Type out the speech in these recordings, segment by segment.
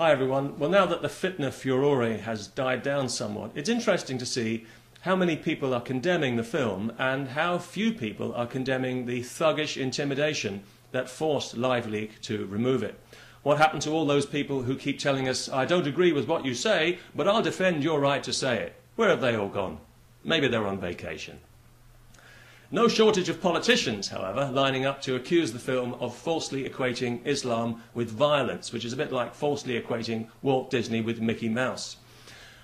Hi everyone. Well, now that the Fitna furore has died down somewhat, it's interesting to see how many people are condemning the film and how few people are condemning the thuggish intimidation that forced LiveLeak to remove it. What happened to all those people who keep telling us, I don't agree with what you say, but I'll defend your right to say it? Where have they all gone? Maybe they're on vacation. No shortage of politicians, however, lining up to accuse the film of falsely equating Islam with violence, which is a bit like falsely equating Walt Disney with Mickey Mouse.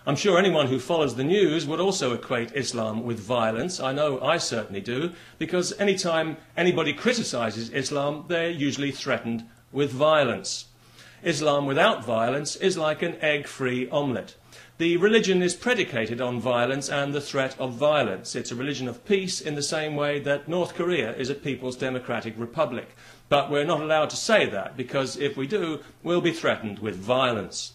I'm sure anyone who follows the news would also equate Islam with violence. I know I certainly do, because anytime anybody criticises Islam, they're usually threatened with violence. Islam without violence is like an egg-free omelette. The religion is predicated on violence and the threat of violence. It's a religion of peace in the same way that North Korea is a People's Democratic Republic. But we're not allowed to say that, because if we do, we'll be threatened with violence.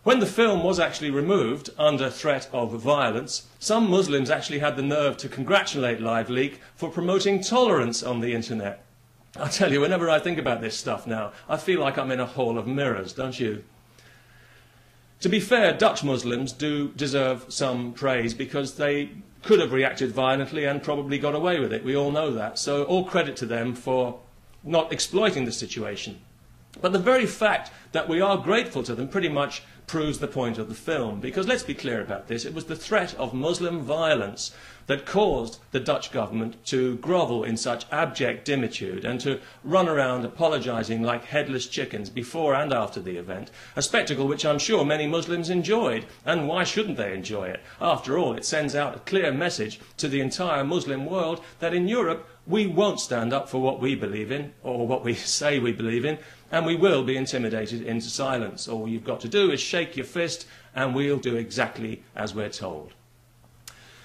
When the film was actually removed under threat of violence, some Muslims actually had the nerve to congratulate LiveLeak for promoting tolerance on the internet. I tell you, whenever I think about this stuff now, I feel like I'm in a hall of mirrors, don't you? To be fair, Dutch Muslims do deserve some praise because they could have reacted violently and probably got away with it. We all know that. So all credit to them for not exploiting the situation. But the very fact that we are grateful to them pretty much proves the point of the film. Because let's be clear about this, it was the threat of Muslim violence that caused the Dutch government to grovel in such abject dimitude and to run around apologising like headless chickens before and after the event, a spectacle which I'm sure many Muslims enjoyed. And why shouldn't they enjoy it? After all, it sends out a clear message to the entire Muslim world that in Europe we won't stand up for what we believe in, or what we say we believe in, and we will be intimidated into silence. All you've got to do is shake your fist and we'll do exactly as we're told.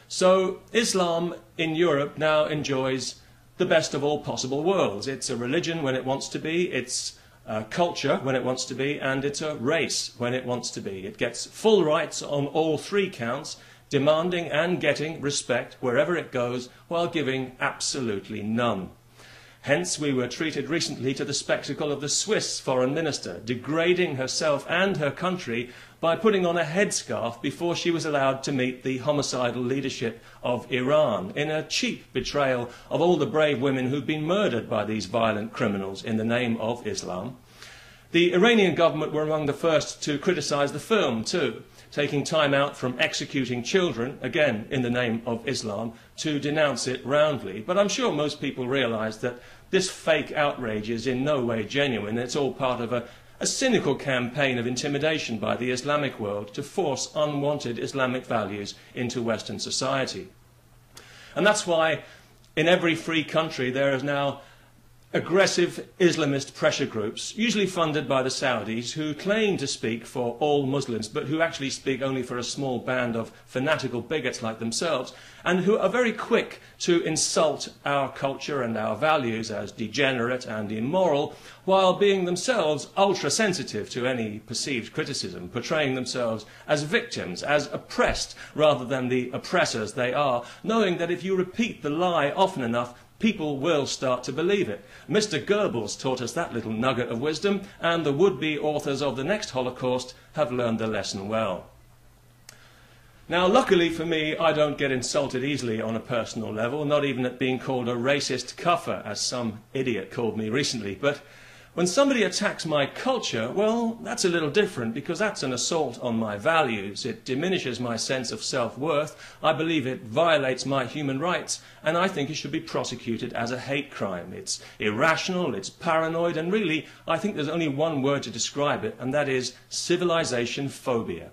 So Islam in Europe now enjoys the best of all possible worlds. It's a religion when it wants to be, it's a culture when it wants to be, and it's a race when it wants to be. It gets full rights on all three counts, demanding and getting respect wherever it goes, while giving absolutely none. Hence, we were treated recently to the spectacle of the Swiss foreign minister degrading herself and her country by putting on a headscarf before she was allowed to meet the homicidal leadership of Iran, in a cheap betrayal of all the brave women who've been murdered by these violent criminals in the name of Islam. The Iranian government were among the first to criticise the film too, taking time out from executing children, again in the name of Islam, to denounce it roundly. But I'm sure most people realise that this fake outrage is in no way genuine. It's all part of a cynical campaign of intimidation by the Islamic world to force unwanted Islamic values into Western society. And that's why in every free country there is now aggressive Islamist pressure groups, usually funded by the Saudis, who claim to speak for all Muslims, but who actually speak only for a small band of fanatical bigots like themselves, and who are very quick to insult our culture and our values as degenerate and immoral, while being themselves ultra-sensitive to any perceived criticism, portraying themselves as victims, as oppressed, rather than the oppressors they are, knowing that if you repeat the lie often enough, people will start to believe it. Mr. Goebbels taught us that little nugget of wisdom, and the would-be authors of the next Holocaust have learned the lesson well. Now, luckily for me, I don't get insulted easily on a personal level, not even at being called a racist cuffer, as some idiot called me recently. But when somebody attacks my culture, well, that's a little different, because that's an assault on my values. It diminishes my sense of self-worth. I believe it violates my human rights, and I think it should be prosecuted as a hate crime. It's irrational, it's paranoid, and really, I think there's only one word to describe it, and that is civilization phobia.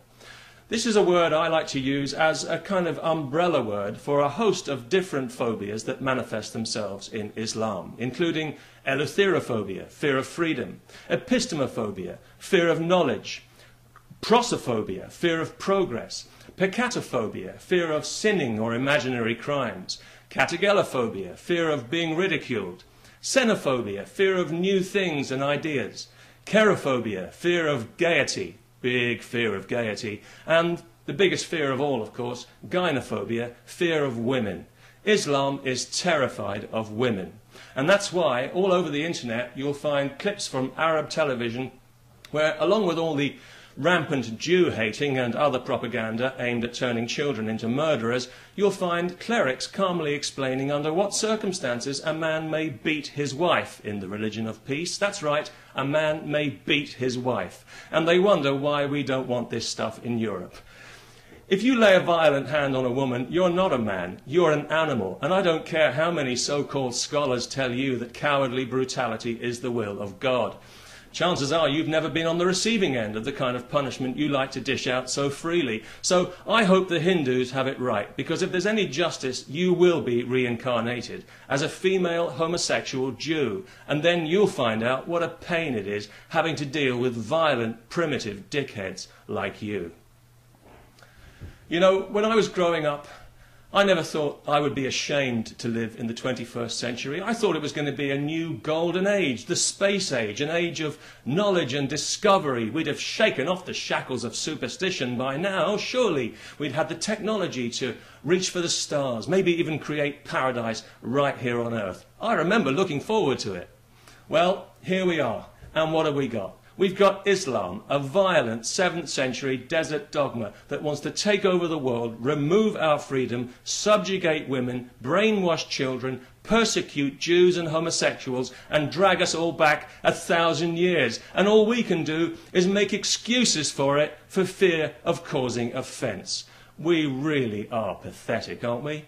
This is a word I like to use as a kind of umbrella word for a host of different phobias that manifest themselves in Islam, including eleutherophobia, fear of freedom, epistemophobia, fear of knowledge, prosophobia, fear of progress, peccatophobia, fear of sinning or imaginary crimes, categophobia, fear of being ridiculed, xenophobia, fear of new things and ideas, cherophobia, fear of gaiety, big fear of gaiety, and the biggest fear of all, of course, gynophobia, fear of women. Islam is terrified of women. And that's why all over the internet you'll find clips from Arab television where, along with all the rampant Jew-hating and other propaganda aimed at turning children into murderers, you'll find clerics calmly explaining under what circumstances a man may beat his wife in the religion of peace. That's right, a man may beat his wife. And they wonder why we don't want this stuff in Europe. If you lay a violent hand on a woman, you're not a man, you're an animal. And I don't care how many so-called scholars tell you that cowardly brutality is the will of God. Chances are you've never been on the receiving end of the kind of punishment you like to dish out so freely. So I hope the Hindus have it right, because if there's any justice, you will be reincarnated as a female homosexual Jew. And then you'll find out what a pain it is having to deal with violent, primitive dickheads like you. You know, when I was growing up, I never thought I would be ashamed to live in the 21st century. I thought it was going to be a new golden age, the space age, an age of knowledge and discovery. We'd have shaken off the shackles of superstition by now, surely. We'd had the technology to reach for the stars, maybe even create paradise right here on Earth. I remember looking forward to it. Well, here we are. And what have we got? We've got Islam, a violent 7th century desert dogma that wants to take over the world, remove our freedom, subjugate women, brainwash children, persecute Jews and homosexuals, and drag us all back 1,000 years. And all we can do is make excuses for it for fear of causing offence. We really are pathetic, aren't we?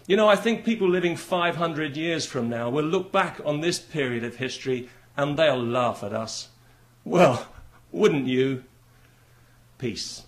You know, I think people living 500 years from now will look back on this period of history and they'll laugh at us. Well, wouldn't you? Peace.